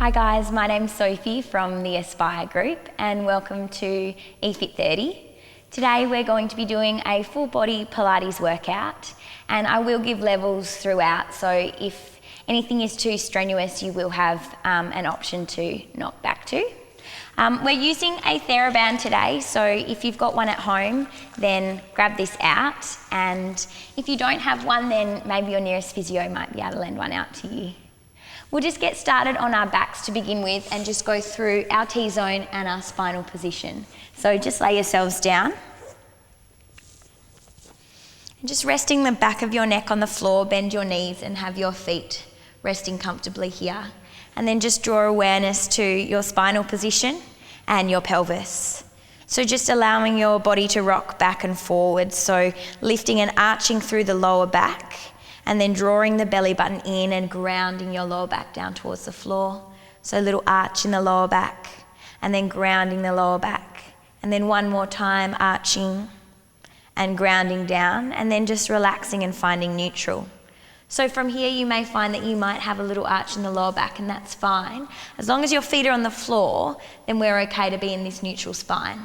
Hi guys, my name's Sophie from the Aspire group and welcome to eFit 30. Today we're going to be doing a full body Pilates workout and I will give levels throughout, so if anything is too strenuous you will have an option to knock back to. We're using a TheraBand today, so if you've got one at home then grab this out, and if you don't have one then maybe your nearest physio might be able to lend one out to you. We'll just get started on our backs to begin with and just go through our T-zone and our spinal position. So just lay yourselves down. And just resting the back of your neck on the floor, bend your knees and have your feet resting comfortably here. And then just draw awareness to your spinal position and your pelvis. So just allowing your body to rock back and forward, so lifting and arching through the lower back, and then drawing the belly button in and grounding your lower back down towards the floor. So a little arch in the lower back, and then grounding the lower back. And then one more time, arching and grounding down, and then just relaxing and finding neutral. So from here you may find that you might have a little arch in the lower back, and that's fine. As long as your feet are on the floor, then we're okay to be in this neutral spine.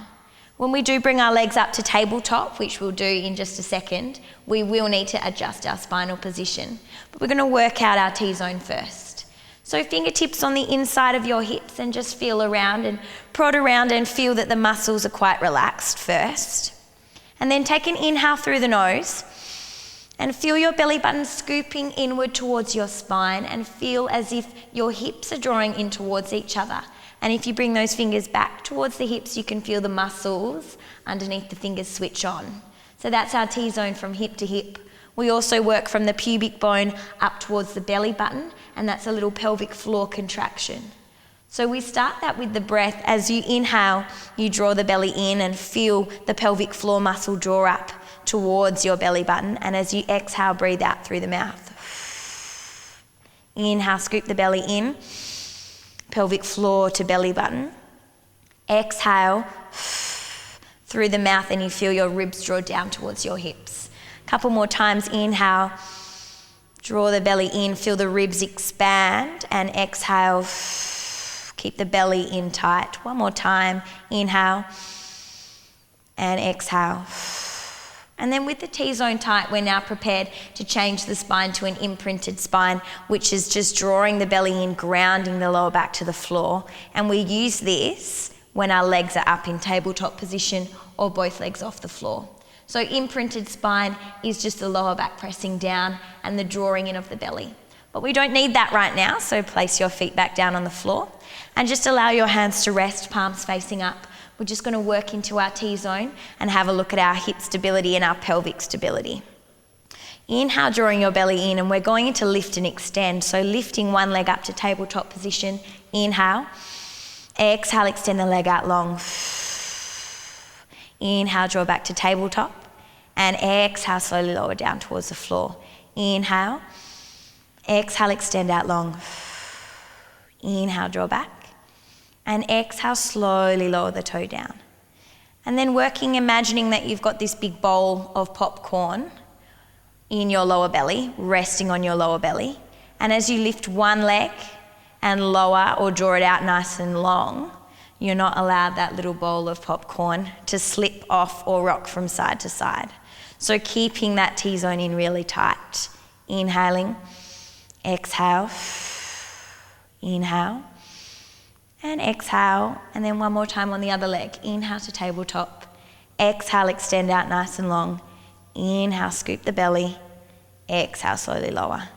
When we do bring our legs up to tabletop, which we'll do in just a second, we will need to adjust our spinal position. But we're going to work out our T-zone first. So fingertips on the inside of your hips and just feel around and prod around and feel that the muscles are quite relaxed first. And then take an inhale through the nose and feel your belly button scooping inward towards your spine, and feel as if your hips are drawing in towards each other. And if you bring those fingers back towards the hips, you can feel the muscles underneath the fingers switch on. So that's our T-zone from hip to hip. We also work from the pubic bone up towards the belly button, and that's a little pelvic floor contraction. So we start that with the breath. As you inhale, you draw the belly in and feel the pelvic floor muscle draw up towards your belly button. And as you exhale, breathe out through the mouth. Inhale, scoop the belly in. Pelvic floor to belly button. Exhale through the mouth and you feel your ribs draw down towards your hips. A couple more times. Inhale, draw the belly in, feel the ribs expand, and exhale, keep the belly in tight. One more time. Inhale and exhale. And then with the T-zone tight, we're now prepared to change the spine to an imprinted spine, which is just drawing the belly in, grounding the lower back to the floor. And we use this when our legs are up in tabletop position or both legs off the floor. So imprinted spine is just the lower back pressing down and the drawing in of the belly. But we don't need that right now, so place your feet back down on the floor and just allow your hands to rest, palms facing up. We're just going to work into our T-zone and have a look at our hip stability and our pelvic stability. Inhale, drawing your belly in, and we're going to lift and extend. So lifting one leg up to tabletop position. Inhale. Exhale, extend the leg out long. Inhale, draw back to tabletop. And exhale, slowly lower down towards the floor. Inhale. Exhale, extend out long. Inhale, draw back. And exhale, slowly lower the toe down. And then working, imagining that you've got this big bowl of popcorn in your lower belly, resting on your lower belly. And as you lift one leg and lower or draw it out nice and long, you're not allowed that little bowl of popcorn to slip off or rock from side to side. So keeping that T-zone in really tight. Inhaling, exhale, inhale, and exhale, and then one more time on the other leg. Inhale to tabletop. Exhale, extend out nice and long. Inhale, scoop the belly. Exhale, slowly lower.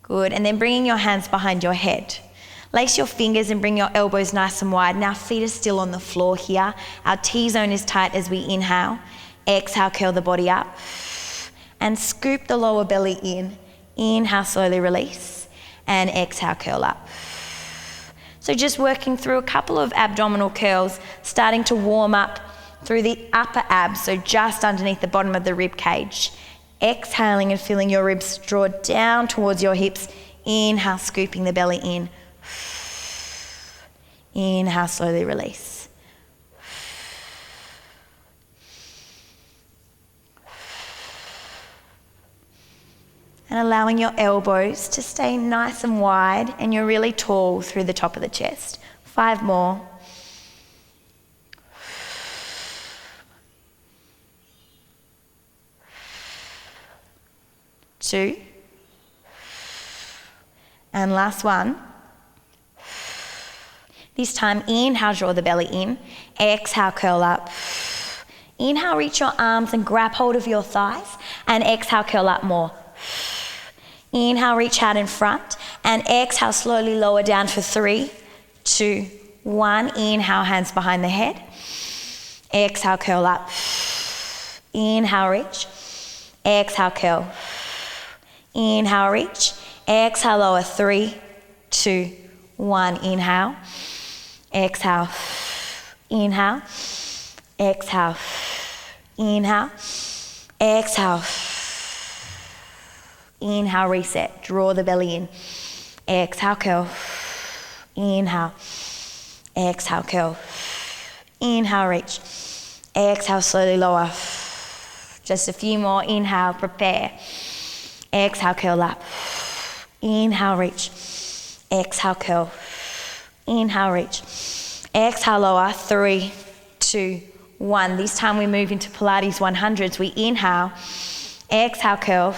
Good, and then bringing your hands behind your head. Lace your fingers and bring your elbows nice and wide. Now feet are still on the floor here. Our T-zone is tight as we inhale. Exhale, curl the body up. And scoop the lower belly in. Inhale, slowly release. And exhale, curl up. So just working through a couple of abdominal curls, starting to warm up through the upper abs, so just underneath the bottom of the rib cage. Exhaling and feeling your ribs draw down towards your hips. Inhale, scooping the belly in. Inhale, slowly release. and allowing your elbows to stay nice and wide and you're really tall through the top of the chest. 5 more. 2. And last one. This time, inhale, draw the belly in. Exhale, curl up. Inhale, reach your arms and grab hold of your thighs. And exhale, curl up more. Inhale, reach out in front. And exhale, slowly lower down for 3, 2, 1. Inhale, hands behind the head. Exhale, curl up. Inhale, reach. Exhale, curl. Inhale, reach. Exhale, lower. 3, 2, 1. Inhale. Exhale. Inhale. Exhale. Inhale. Exhale. Inhale, reset. Draw the belly in. Exhale, curl. Inhale. Exhale, curl. Inhale, reach. Exhale, slowly lower. Just a few more. Inhale, prepare. Exhale, curl up. Inhale, reach. Exhale, curl. Inhale, reach. Exhale, lower. 3, 2, 1. This time we move into Pilates 100s. We inhale. Exhale, curl.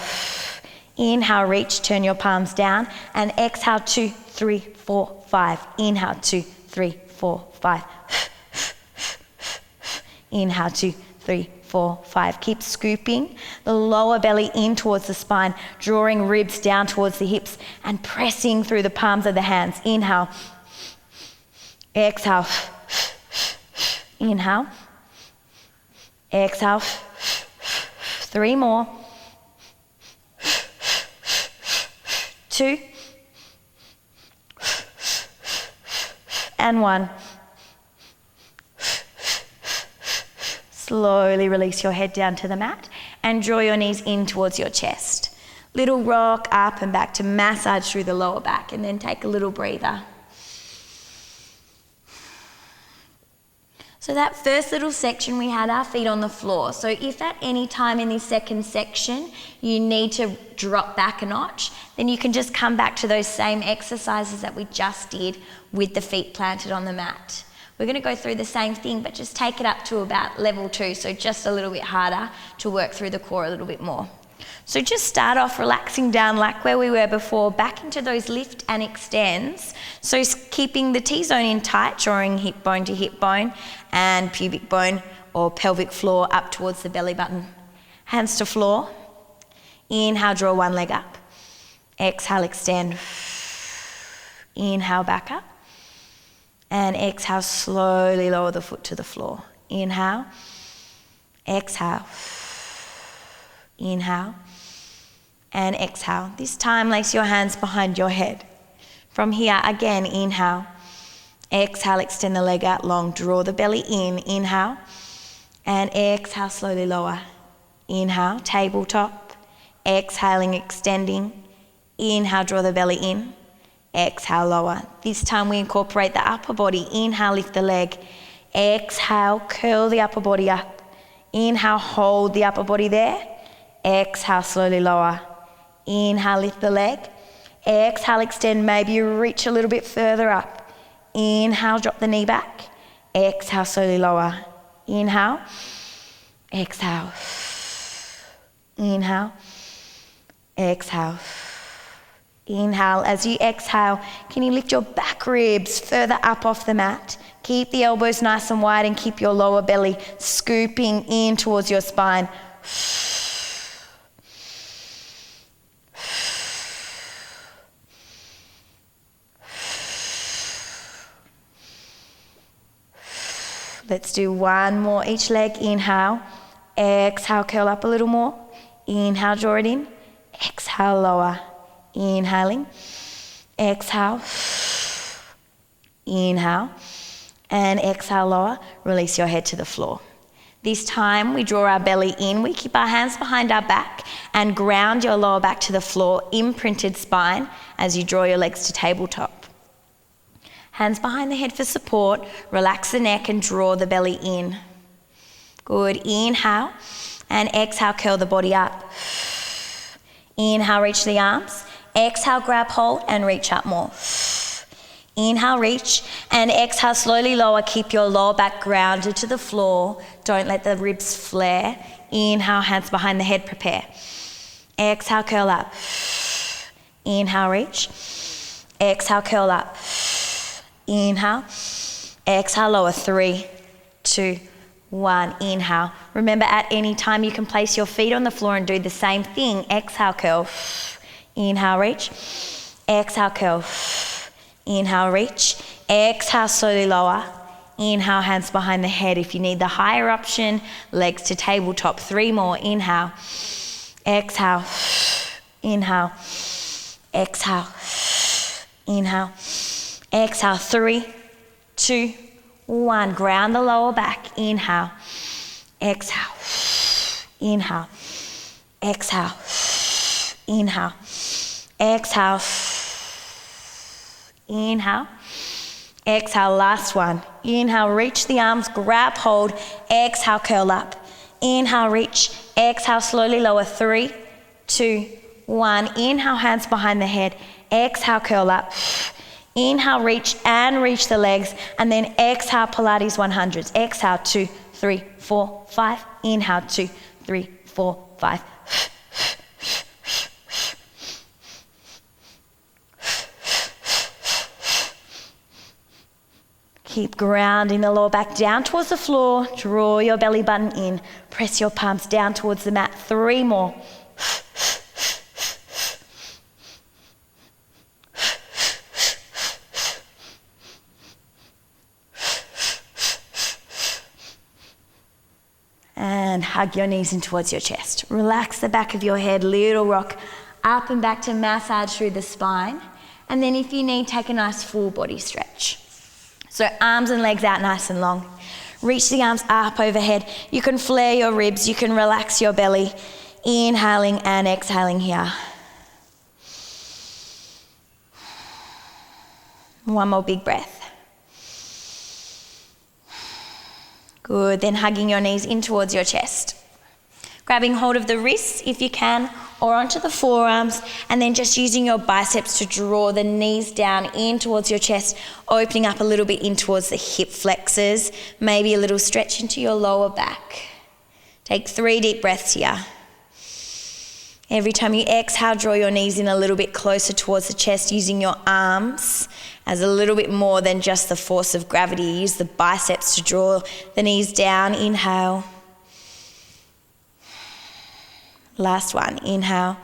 Inhale, reach. Turn your palms down. And exhale, 2, 3, 4, 5. Inhale, 2, 3, 4, 5. Inhale, 2, 3, 4, 5. Keep scooping the lower belly in towards the spine, drawing ribs down towards the hips and pressing through the palms of the hands. Inhale. Exhale. Inhale. Exhale. 3 more. 2. And 1. Slowly release your head down to the mat and draw your knees in towards your chest. Little rock up and back to massage through the lower back, and then take a little breather. So that first little section, we had our feet on the floor. So if at any time in this second section you need to drop back a notch, then you can just come back to those same exercises that we just did with the feet planted on the mat. We're going to go through the same thing, but just take it up to about level 2, so just a little bit harder to work through the core a little bit more. So just start off relaxing down like where we were before, back into those lift and extends. So keeping the T-zone in tight, drawing hip bone to hip bone and pubic bone or pelvic floor up towards the belly button. Hands to floor. Inhale, draw one leg up. Exhale, extend. Inhale, back up. And exhale, slowly lower the foot to the floor. Inhale. Exhale. Inhale. And exhale. This time, place your hands behind your head. From here, again, inhale. Exhale, extend the leg out long. Draw the belly in. Inhale. And exhale, slowly lower. Inhale, tabletop. Exhaling, extending. Inhale, draw the belly in. Exhale, lower. This time we incorporate the upper body. Inhale, lift the leg. Exhale, curl the upper body up. Inhale, hold the upper body there. Exhale, slowly lower. Inhale, lift the leg. Exhale, extend. Maybe you reach a little bit further up. Inhale, drop the knee back. Exhale, slowly lower. Inhale. Exhale. Inhale. Exhale. Inhale. As you exhale, can you lift your back ribs further up off the mat? Keep the elbows nice and wide and keep your lower belly scooping in towards your spine. Let's do one more each leg. Inhale. Exhale, curl up a little more. Inhale, draw it in. Exhale, lower. Inhaling. Exhale. Inhale. And exhale, lower. Release your head to the floor. This time we draw our belly in. We keep our hands behind our back and ground your lower back to the floor, imprinted spine, as you draw your legs to tabletop. Hands behind the head for support. Relax the neck and draw the belly in. Good. Inhale and exhale, curl the body up. Inhale, reach the arms. Exhale, grab hold and reach up more. Inhale, reach, and exhale, slowly lower. Keep your lower back grounded to the floor. Don't let the ribs flare. Inhale, hands behind the head, prepare. Exhale, curl up. Inhale, reach. Exhale, curl up. Inhale. Exhale, lower. 3, 2, 1. Inhale. Remember, at any time you can place your feet on the floor and do the same thing. Exhale, curl. Inhale, reach. Exhale, curl. Inhale, reach. Exhale, slowly lower. Inhale, hands behind the head. If you need the higher option, legs to tabletop. 3 more. Inhale. Exhale. Inhale. Exhale. Inhale. Exhale. 3, 2, 1. Ground the lower back. Inhale. Exhale. Inhale. Exhale. Inhale. Exhale. Inhale. Exhale, last one. Inhale, reach the arms, grab hold. Exhale, curl up. Inhale, reach. Exhale, slowly lower. 3, 2, 1. Inhale, hands behind the head. Exhale, curl up. Inhale, reach and reach the legs. And then exhale, Pilates 100s. Exhale, 2, 3, 4, 5. Inhale, 2, 3, 4, 5. Keep grounding the lower back down towards the floor. Draw your belly button in. Press your palms down towards the mat. 3 more. And hug your knees in towards your chest. Relax the back of your head. Little rock up and back to massage through the spine. And then if you need, take a nice full body stretch. So arms and legs out nice and long. Reach the arms up overhead. You can flare your ribs. You can relax your belly. Inhaling and exhaling here. One more big breath. Good. Then hugging your knees in towards your chest. Grabbing hold of the wrists if you can, or onto the forearms, and then just using your biceps to draw the knees down in towards your chest, opening up a little bit in towards the hip flexors, maybe a little stretch into your lower back. Take 3 deep breaths here. Every time you exhale, draw your knees in a little bit closer towards the chest, using your arms as a little bit more than just the force of gravity. Use the biceps to draw the knees down. Inhale. Last one. Inhale.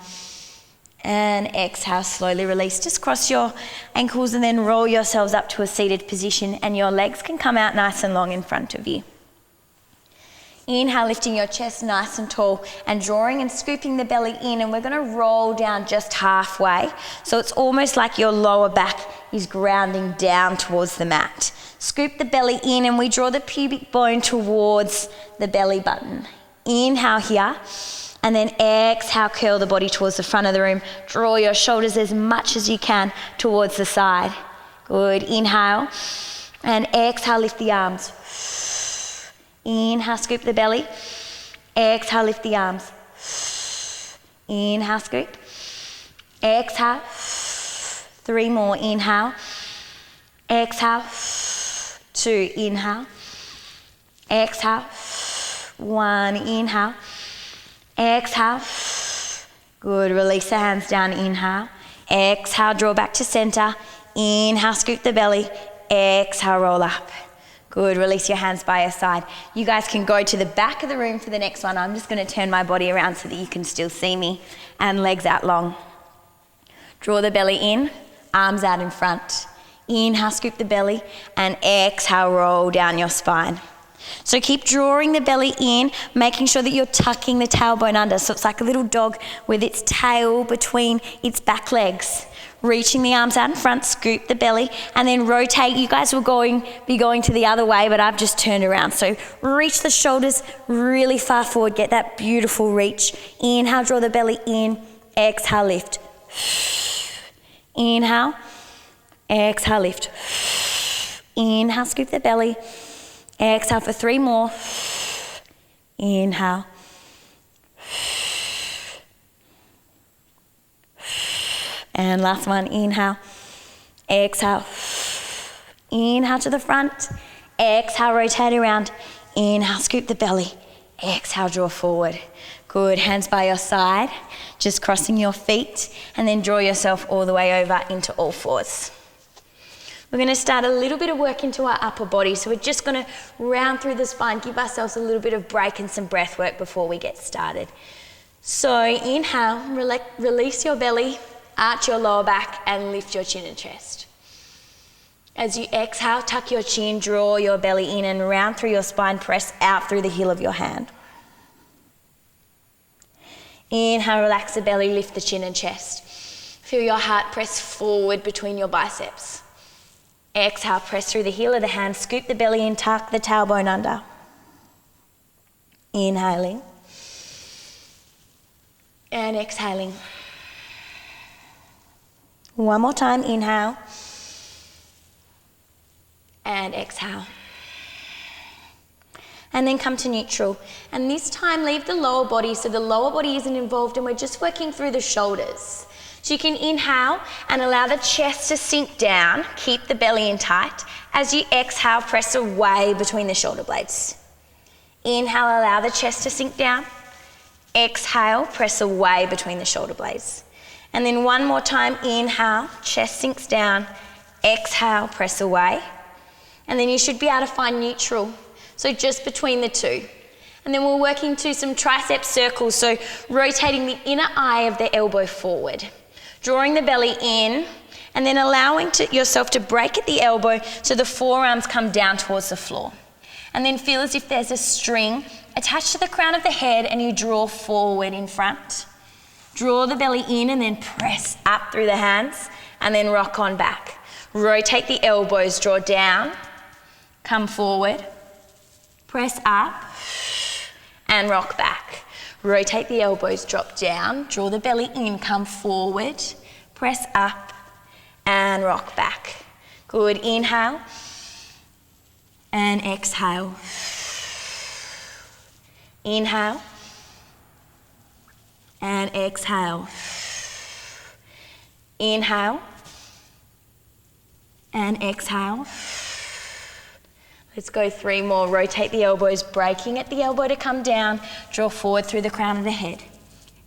And exhale, slowly release. Just cross your ankles and then roll yourselves up to a seated position, and your legs can come out nice and long in front of you. Inhale, lifting your chest nice and tall and drawing and scooping the belly in, and we're going to roll down just halfway. So it's almost like your lower back is grounding down towards the mat. Scoop the belly in and we draw the pubic bone towards the belly button. Inhale here, and then exhale, curl the body towards the front of the room. Draw your shoulders as much as you can towards the side. Good. Inhale, and exhale, lift the arms. Inhale, scoop the belly. Exhale, lift the arms. Inhale, scoop. Exhale. 3 more. Inhale. Exhale. 2. Inhale. Exhale. 1. Inhale. Exhale. Good. Release the hands down. Inhale. Exhale, draw back to center. Inhale, scoop the belly. Exhale, roll up. Good. Release your hands by your side. You guys can go to the back of the room for the next one. I'm just going to turn my body around so that you can still see me, and legs out long. Draw the belly in, arms out in front. Inhale, scoop the belly, and exhale, roll down your spine. So keep drawing the belly in, making sure that you're tucking the tailbone under. So it's like a little dog with its tail between its back legs. Reaching the arms out in front, scoop the belly, and then rotate. You guys will be going to the other way, but I've just turned around. So reach the shoulders really far forward. Get that beautiful reach. Inhale, draw the belly in. Exhale, lift. Inhale. Exhale, lift. Inhale, scoop the belly. Exhale for 3 more. Inhale. And last one, inhale, exhale. Inhale to the front, exhale, rotate around. Inhale, scoop the belly. Exhale, draw forward. Good, hands by your side, just crossing your feet, and then draw yourself all the way over into all fours. We're going to start a little bit of work into our upper body, so we're just going to round through the spine, give ourselves a little bit of break and some breath work before we get started. So inhale, release your belly, arch your lower back, and lift your chin and chest. As you exhale, tuck your chin, draw your belly in and round through your spine, press out through the heel of your hand. Inhale, relax the belly, lift the chin and chest. Feel your heart press forward between your biceps. Exhale, press through the heel of the hand, scoop the belly in, tuck the tailbone under. Inhaling. And exhaling. One more time, inhale. And exhale. And then come to neutral. And this time leave the lower body so the lower body isn't involved and we're just working through the shoulders. So you can inhale and allow the chest to sink down, keep the belly in tight. As you exhale, press away between the shoulder blades. Inhale, allow the chest to sink down. Exhale, press away between the shoulder blades. And then one more time, inhale, chest sinks down. Exhale, press away. And then you should be able to find neutral. So just between the two. And then we're working to some tricep circles, so rotating the inner eye of the elbow forward. Drawing the belly in, and then allowing yourself to break at the elbow so the forearms come down towards the floor. And then feel as if there's a string attached to the crown of the head and you draw forward in front. Draw the belly in and then press up through the hands and then rock on back. Rotate the elbows, draw down, come forward. Press up and rock back. Rotate the elbows, drop down, draw the belly in, come forward, press up and rock back. Good, inhale and exhale. Inhale and exhale. Inhale and exhale. Let's go 3 more. Rotate the elbows, breaking at the elbow to come down. Draw forward through the crown of the head.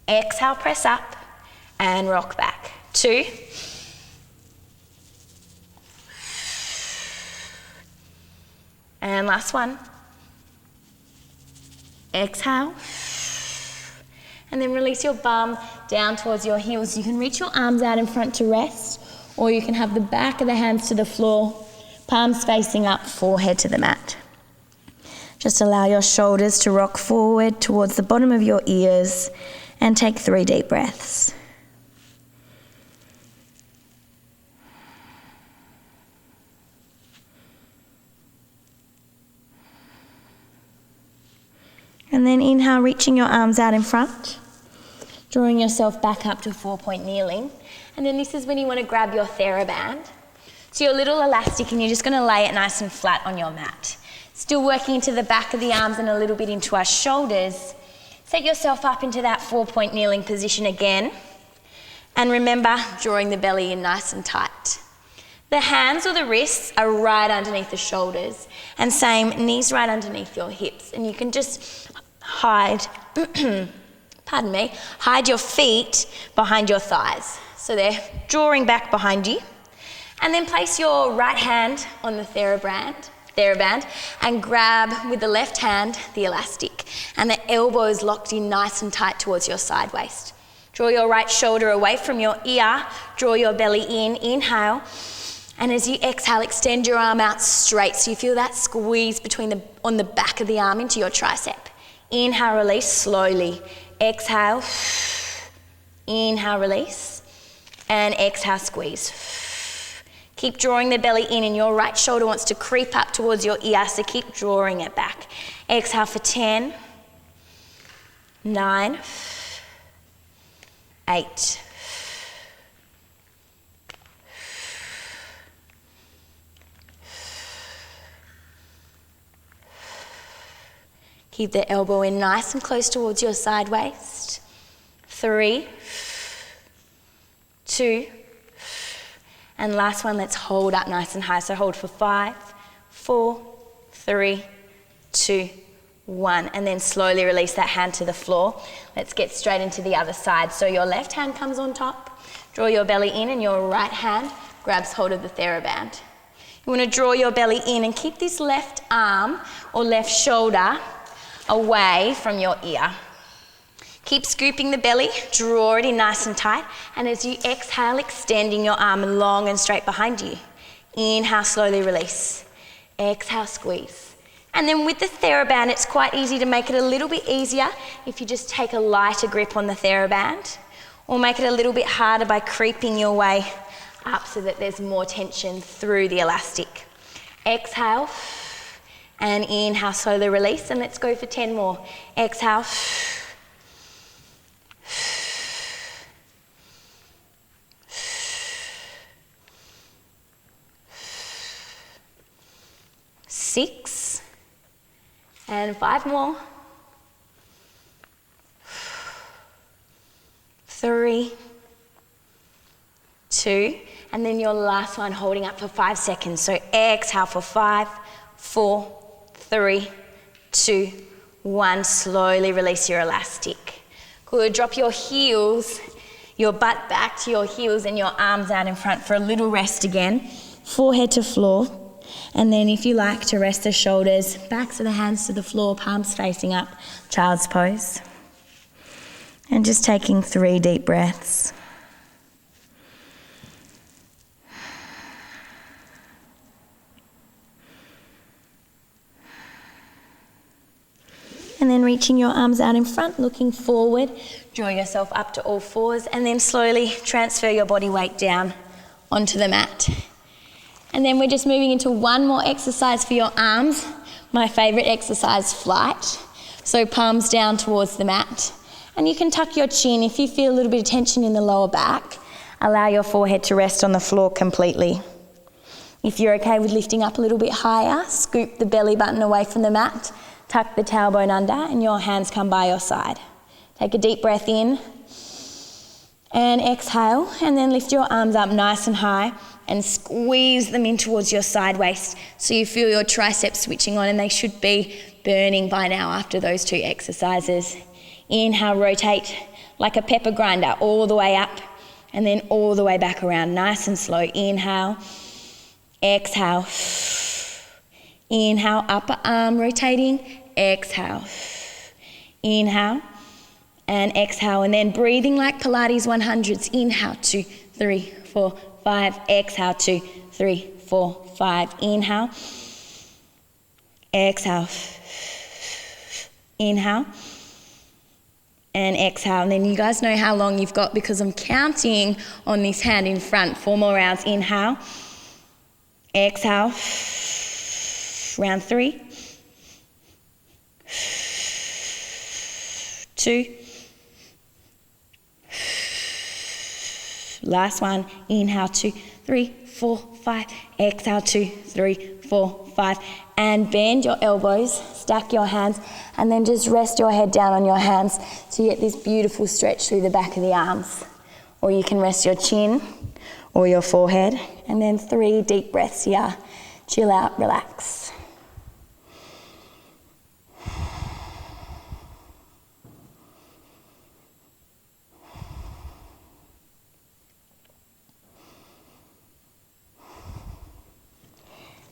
Exhale, press up and rock back. 2. And last one. Exhale. And then release your bum down towards your heels. You can reach your arms out in front to rest, or you can have the back of the hands to the floor. Palms facing up, forehead to the mat. Just allow your shoulders to rock forward towards the bottom of your ears and take 3 deep breaths. And then inhale, reaching your arms out in front, drawing yourself back up to 4-point kneeling. And then this is when you want to grab your TheraBand. So your little elastic, and you're just going to lay it nice and flat on your mat. Still working into the back of the arms and a little bit into our shoulders. Set yourself up into that 4-point kneeling position again. And remember, drawing the belly in nice and tight. The hands or the wrists are right underneath the shoulders. And same, knees right underneath your hips. And you can just hide, hide your feet behind your thighs. So they're drawing back behind you. And then place your right hand on the TheraBand and grab with the left hand the elastic. And the elbows locked in nice and tight towards your side waist. Draw your right shoulder away from your ear. Draw your belly in. Inhale. And as you exhale, extend your arm out straight so you feel that squeeze on the back of the arm into your tricep. Inhale, release slowly. Exhale. Inhale, release. And exhale, squeeze. Keep drawing the belly in, and your right shoulder wants to creep up towards your ear, so keep drawing it back. Exhale for 10, 9, 8, 'Keep the elbow in nice and close towards your side waist. 3, 2, and last one, let's hold up nice and high. So hold for 5, 4, 3, 2, 1, and then slowly release that hand to the floor. Let's get straight into the other side. So your left hand comes on top, draw your belly in, and your right hand grabs hold of the TheraBand. You want to draw your belly in and keep this left arm or left shoulder away from your ear. Keep scooping the belly, draw it in nice and tight, and as you exhale, extending your arm long and straight behind you. Inhale, slowly release. Exhale, squeeze. And then with the TheraBand, it's quite easy to make it a little bit easier if you just take a lighter grip on the TheraBand, or make it a little bit harder by creeping your way up so that there's more tension through the elastic. Exhale, and inhale, slowly release, and let's go for 10 more. Exhale. 6, and 5 more. 3, 2, and then your last one holding up for 5 seconds. So exhale for 5, 4, 3, 2, 1. Slowly release your elastic. Good. Drop your heels, your butt back to your heels and your arms out in front for a little rest again. Forehead to floor. And then if you like to rest the shoulders, backs of the hands to the floor, palms facing up, child's pose. And just taking 3 deep breaths. And then reaching your arms out in front, looking forward, draw yourself up to all fours, and then slowly transfer your body weight down onto the mat. And then we're just moving into one more exercise for your arms. My favourite exercise, flight. So palms down towards the mat. And you can tuck your chin if you feel a little bit of tension in the lower back. Allow your forehead to rest on the floor completely. If you're okay with lifting up a little bit higher, scoop the belly button away from the mat, tuck the tailbone under, and your hands come by your side. Take a deep breath in and exhale, and then lift your arms up nice and high and squeeze them in towards your side waist so you feel your triceps switching on, and they should be burning by now after those 2 exercises. Inhale, rotate like a pepper grinder all the way up and then all the way back around, nice and slow. Inhale, exhale. Inhale, upper arm rotating, exhale. Inhale and exhale, and then breathing like Pilates 100s. Inhale, 2, 3, 4, 5. Exhale, 2, 3, 4, 5. Inhale, exhale. Inhale and exhale. And then you guys know how long you've got because I'm counting on this hand in front. 4 more rounds. Inhale, exhale. Round 3, 2, last one. Inhale, 2, 3, 4, 5. Exhale, 2, 3, 4, 5. And bend your elbows, stack your hands, and then just rest your head down on your hands so you get this beautiful stretch through the back of the arms. Or you can rest your chin or your forehead, and then 3 deep breaths here. Chill out, relax.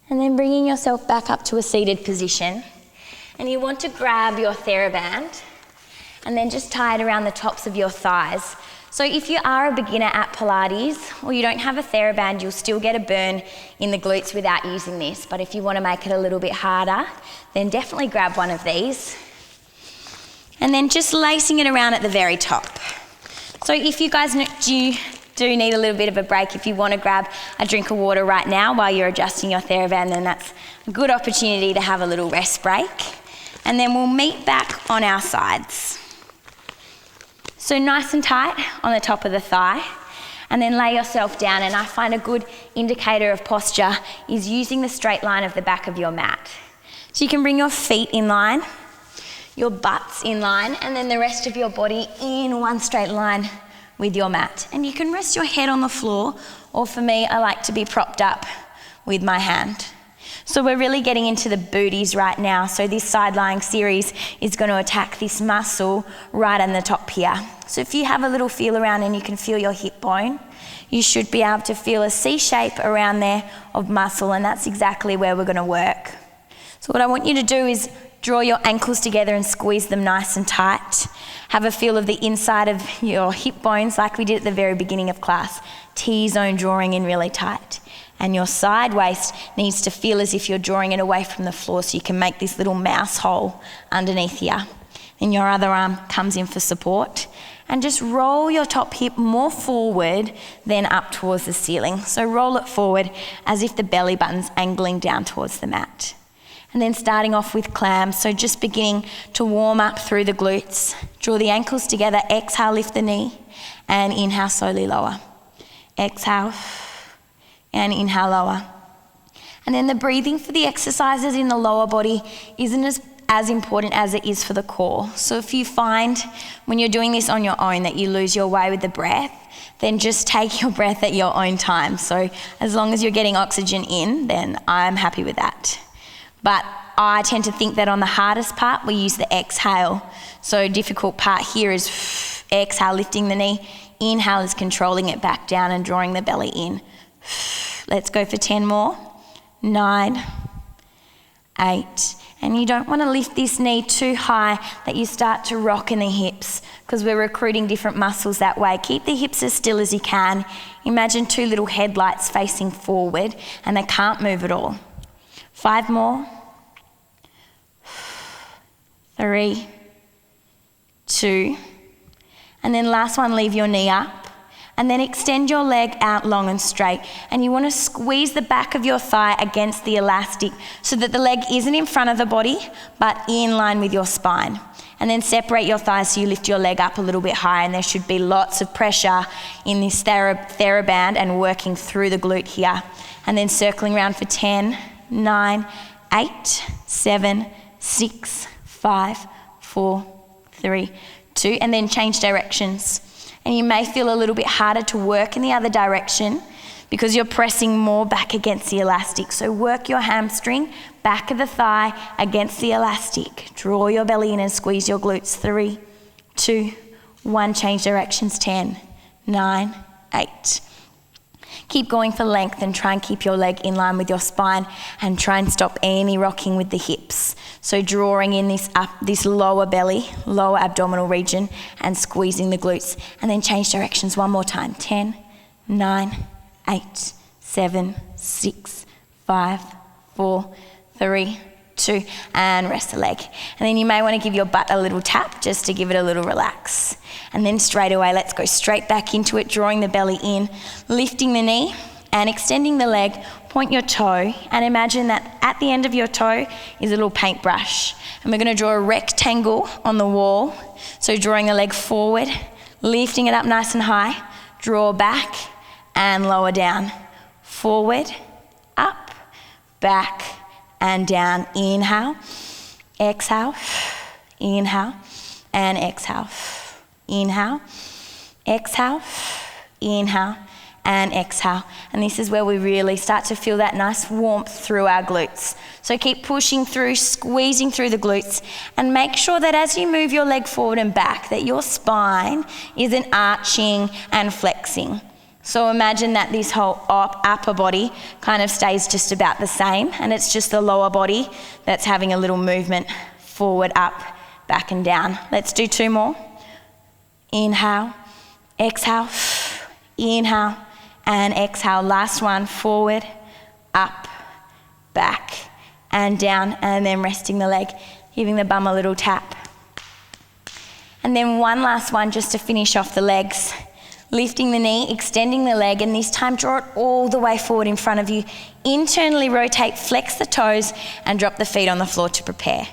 And then bringing yourself back up to a seated position. And you want to grab your TheraBand and then just tie it around the tops of your thighs. So if you are a beginner at Pilates or you don't have a TheraBand, you'll still get a burn in the glutes without using this. But if you want to make it a little bit harder, then definitely grab one of these. And then just lacing it around at the very top. So if you guys do need a little bit of a break, if you want to grab a drink of water right now while you're adjusting your TheraBand, then that's a good opportunity to have a little rest break. And then we'll meet back on our sides. So nice and tight on the top of the thigh, and then lay yourself down. And I find a good indicator of posture is using the straight line of the back of your mat. So you can bring your feet in line, your butts in line, and then the rest of your body in one straight line with your mat. And you can rest your head on the floor, or for me, I like to be propped up with my hand. So we're really getting into the booties right now. So this side lying series is going to attack this muscle right on the top here. So if you have a little feel around and you can feel your hip bone, you should be able to feel a C shape around there of muscle, and that's exactly where we're going to work. So what I want you to do is draw your ankles together and squeeze them nice and tight. Have a feel of the inside of your hip bones like we did at the very beginning of class. T-zone drawing in really tight. And your side waist needs to feel as if you're drawing it away from the floor, so you can make this little mouse hole underneath you. Then your other arm comes in for support. And just roll your top hip more forward than up towards the ceiling. So roll it forward as if the belly button's angling down towards the mat. And then starting off with clams, so just beginning to warm up through the glutes. Draw the ankles together, exhale, lift the knee, and inhale, slowly lower. Exhale, and inhale, lower. And then the breathing for the exercises in the lower body isn't as important as it is for the core. So if you find when you're doing this on your own that you lose your way with the breath, then just take your breath at your own time. So as long as you're getting oxygen in, then I'm happy with that. But I tend to think that on the hardest part, we use the exhale. So difficult part here is exhale, lifting the knee. Inhale is controlling it back down and drawing the belly in. Let's go for 10 more. 9, 8. And you don't want to lift this knee too high that you start to rock in the hips, because we're recruiting different muscles that way. Keep the hips as still as you can. Imagine 2 little headlights facing forward and they can't move at all. 5 more. 3, 2. And then last one, leave your knee up. And then extend your leg out long and straight. And you want to squeeze the back of your thigh against the elastic so that the leg isn't in front of the body, but in line with your spine. And then separate your thighs so you lift your leg up a little bit higher, and there should be lots of pressure in this TheraBand and working through the glute here. And then circling around for 10, 9, 8, 7, 6, 5, 4, 3, 2, and then change directions. And you may feel a little bit harder to work in the other direction because you're pressing more back against the elastic. So work your hamstring, back of the thigh against the elastic. Draw your belly in and squeeze your glutes. 3, 2, 1, change directions. 10, 9, 8. Keep going for length and try and keep your leg in line with your spine, and try and stop any rocking with the hips. So drawing in this lower belly, lower abdominal region, and squeezing the glutes. And then change directions one more time. 10, 9, 8, 7, 6, 5, 4, 3, 2, and rest the leg. And then you may want to give your butt a little tap just to give it a little relax. And then straight away, let's go straight back into it, drawing the belly in, lifting the knee and extending the leg. Point your toe and imagine that at the end of your toe is a little paintbrush. And we're going to draw a rectangle on the wall. So drawing the leg forward, lifting it up nice and high, draw back and lower down. Forward, up, back, and down. Inhale, exhale, inhale, and exhale. Inhale, exhale, inhale, and exhale. And this is where we really start to feel that nice warmth through our glutes. So keep pushing through, squeezing through the glutes, and make sure that as you move your leg forward and back, that your spine isn't arching and flexing. So imagine that this whole upper body kind of stays just about the same, and it's just the lower body that's having a little movement forward, up, back and down. Let's do 2 more. Inhale, exhale, inhale, and exhale. Last one, forward, up, back, and down, and then resting the leg, giving the bum a little tap. And then one last one just to finish off the legs. Lifting the knee, extending the leg, and this time draw it all the way forward in front of you. Internally rotate, flex the toes, and drop the feet on the floor to prepare.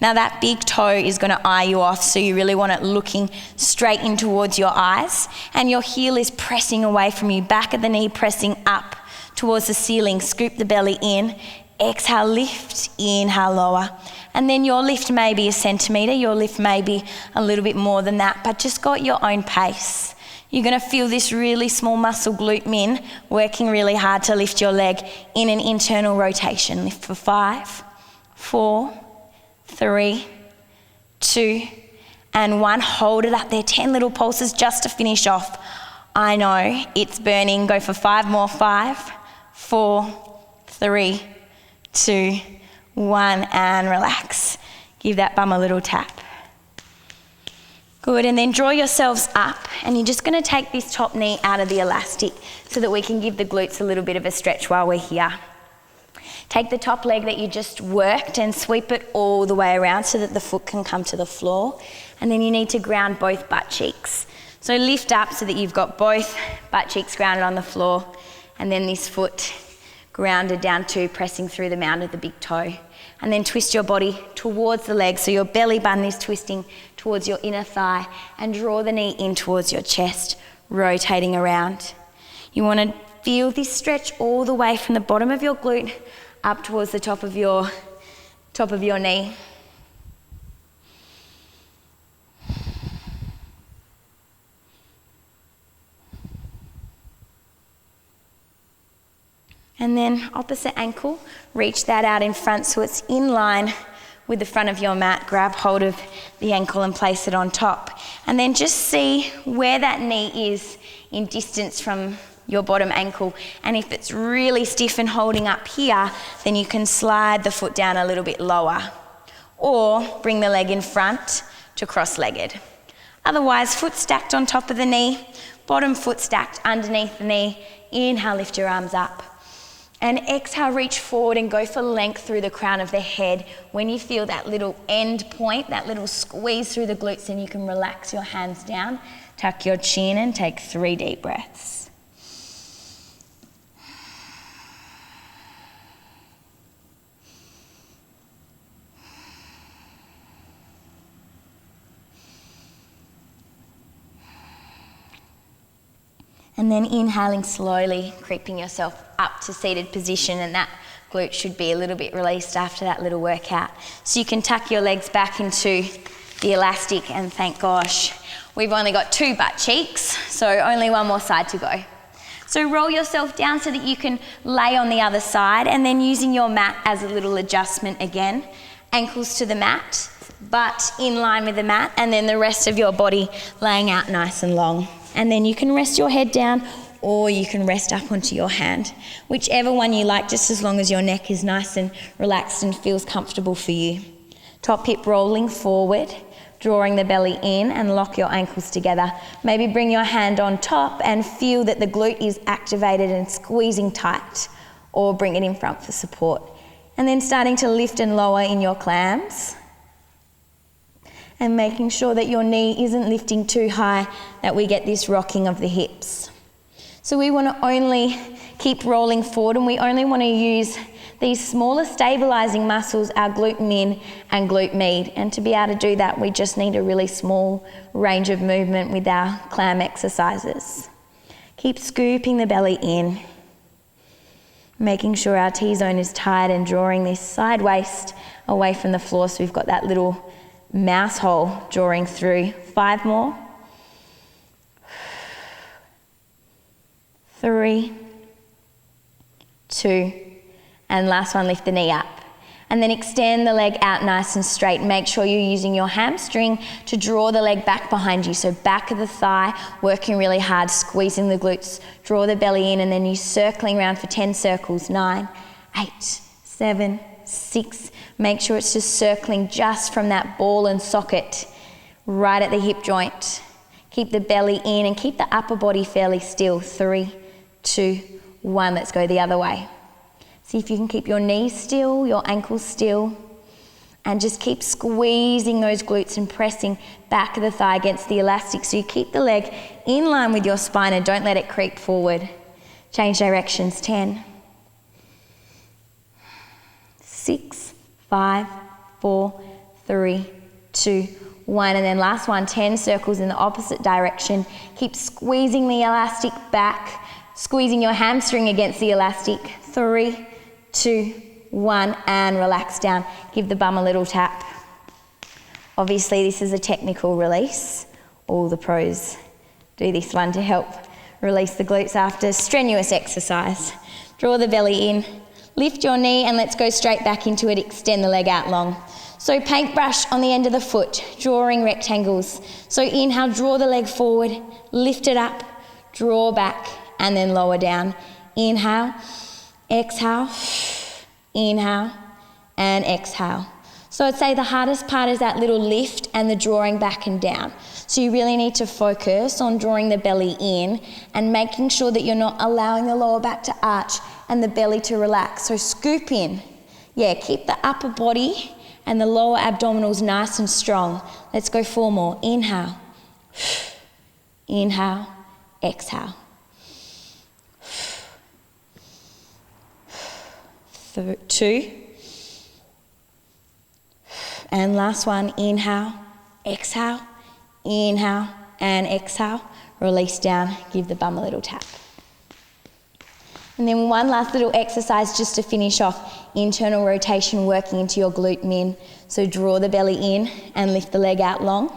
Now that big toe is going to eye you off, so you really want it looking straight in towards your eyes, and your heel is pressing away from you, back of the knee pressing up towards the ceiling. Scoop the belly in, exhale, lift, inhale, lower. And then your lift may be 1 centimetre, your lift may be a little bit more than that, but just go at your own pace. You're going to feel this really small muscle glute min working really hard to lift your leg in an internal rotation. Lift for 5, 4, 3, 2, and 1. Hold it up there. 10 little pulses just to finish off. I know it's burning. Go for 5 more. 5, 4, 3, 2, 1, and relax. Give that bum a little tap. Good, and then draw yourselves up, and you're just going to take this top knee out of the elastic so that we can give the glutes a little bit of a stretch while we're here. Take the top leg that you just worked and sweep it all the way around so that the foot can come to the floor, and then you need to ground both butt cheeks. So lift up so that you've got both butt cheeks grounded on the floor, and then this foot grounded down too, pressing through the mound of the big toe. And then twist your body towards the leg, so your belly button is twisting towards your inner thigh, and draw the knee in towards your chest, rotating around. You want to feel this stretch all the way from the bottom of your glute up towards the top of your knee. And then opposite ankle, reach that out in front so it's in line with the front of your mat. Grab hold of the ankle and place it on top. And then just see where that knee is in distance from your bottom ankle. And if it's really stiff and holding up here, then you can slide the foot down a little bit lower. Or bring the leg in front to cross-legged. Otherwise, foot stacked on top of the knee, bottom foot stacked underneath the knee. Inhale, lift your arms up. And exhale, reach forward and go for length through the crown of the head. When you feel that little end point, that little squeeze through the glutes, then you can relax your hands down, tuck your chin and take 3 deep breaths. And then inhaling slowly, creeping yourself up to seated position, and that glute should be a little bit released after that little workout. So you can tuck your legs back into the elastic, and thank gosh, we've only got 2 butt cheeks, so only 1 more side to go. So roll yourself down so that you can lay on the other side, and then using your mat as a little adjustment again, ankles to the mat, butt in line with the mat, and then the rest of your body laying out nice and long. And then you can rest your head down, or you can rest up onto your hand. Whichever one you like, just as long as your neck is nice and relaxed and feels comfortable for you. Top hip rolling forward, drawing the belly in, and lock your ankles together. Maybe bring your hand on top and feel that the glute is activated and squeezing tight, or bring it in front for support. And then starting to lift and lower in your clams, and making sure that your knee isn't lifting too high, that we get this rocking of the hips. So we want to only keep rolling forward, and we only want to use these smaller stabilising muscles, our glute min and glute med. And to be able to do that, we just need a really small range of movement with our clam exercises. Keep scooping the belly in, making sure our T-zone is tight, and drawing this side waist away from the floor so we've got that little mouse hole drawing through. 5 more. 3, 2, and last one, lift the knee up. And then extend the leg out nice and straight. Make sure you're using your hamstring to draw the leg back behind you. So back of the thigh, working really hard, squeezing the glutes. Draw the belly in, and then you're circling around for 10 circles. 9, 8, 7, 6. Make sure it's just circling just from that ball and socket right at the hip joint. Keep the belly in and keep the upper body fairly still. 3, 2, 1. Let's go the other way. See if you can keep your knees still, your ankles still, and just keep squeezing those glutes and pressing back of the thigh against the elastic. So you keep the leg in line with your spine and don't let it creep forward. Change directions. 10, 6, 5, 4, 3, 2, 1. And then last one, 10 circles in the opposite direction. Keep squeezing the elastic back, squeezing your hamstring against the elastic. 3, 2, 1, and relax down. Give the bum a little tap. Obviously, this is a technical release. All the pros do this one to help release the glutes after strenuous exercise. Draw the belly in, lift your knee, and let's go straight back into it. Extend the leg out long. So paintbrush on the end of the foot, drawing rectangles. So inhale, draw the leg forward, lift it up, draw back, and then lower down. Inhale, exhale, inhale, and exhale. So I'd say the hardest part is that little lift and the drawing back and down. So you really need to focus on drawing the belly in and making sure that you're not allowing the lower back to arch and the belly to relax. So scoop in. Yeah, keep the upper body and the lower abdominals nice and strong. Let's go 4 more. Inhale, inhale, exhale. 2. And last one, inhale, exhale, inhale, and exhale. Release down, give the bum a little tap. And then one last little exercise just to finish off, internal rotation working into your glute min. So draw the belly in and lift the leg out long.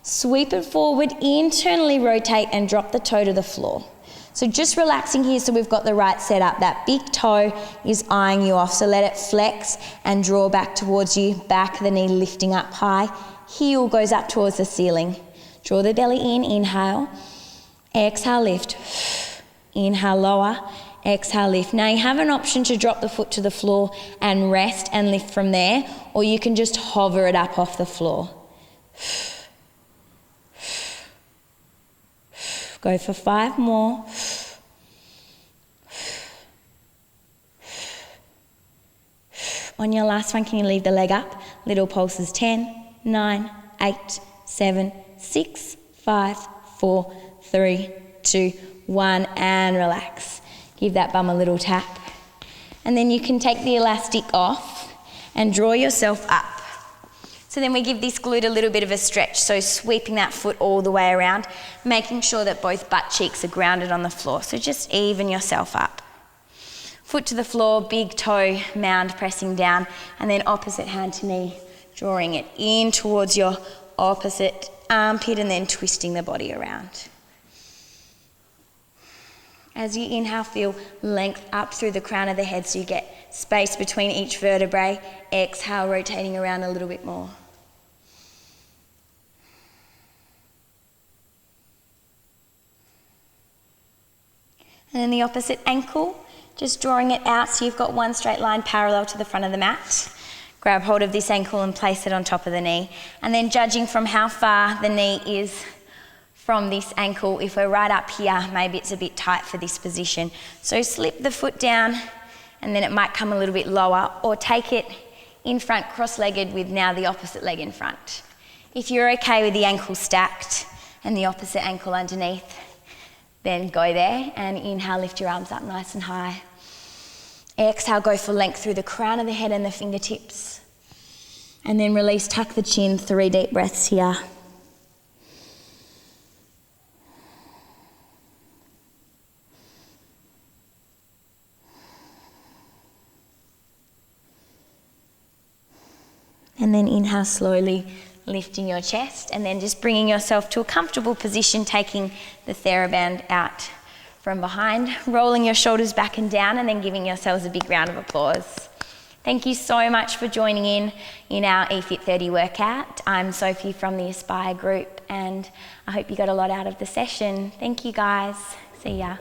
Sweep it forward, internally rotate and drop the toe to the floor. So just relaxing here so we've got the right setup. That big toe is eyeing you off, so let it flex and draw back towards you, back of the knee lifting up high, heel goes up towards the ceiling. Draw the belly in, inhale, exhale, lift, inhale, lower, exhale, lift. Now you have an option to drop the foot to the floor and rest and lift from there, or you can just hover it up off the floor. Go for 5 more. On your last one, can you leave the leg up? Little pulses, 10, 9, 8, 7, 6, 5, 4, 3, 2, 1, and relax. Give that bum a little tap. And then you can take the elastic off and draw yourself up. So then we give this glute a little bit of a stretch, so sweeping that foot all the way around, making sure that both butt cheeks are grounded on the floor. So just even yourself up. Foot to the floor, big toe mound pressing down, and then opposite hand to knee, drawing it in towards your opposite armpit and then twisting the body around. As you inhale, feel length up through the crown of the head so you get space between each vertebrae. Exhale, rotating around a little bit more. And then the opposite ankle, just drawing it out so you've got one straight line parallel to the front of the mat. Grab hold of this ankle and place it on top of the knee. And then judging from how far the knee is from this ankle, if we're right up here, maybe it's a bit tight for this position. So slip the foot down and then it might come a little bit lower, or take it in front cross-legged with now the opposite leg in front. If you're okay with the ankle stacked and the opposite ankle underneath, then go there and inhale, lift your arms up nice and high. Exhale, go for length through the crown of the head and the fingertips. And then release, tuck the chin, 3 deep breaths here. And then inhale slowly, lifting your chest, and then just bringing yourself to a comfortable position, taking the TheraBand out from behind, rolling your shoulders back and down, and then giving yourselves a big round of applause. Thank you so much for joining in our eFit 30 workout. I'm Sophie from the Aspire group, and I hope you got a lot out of the session. Thank you guys. See ya.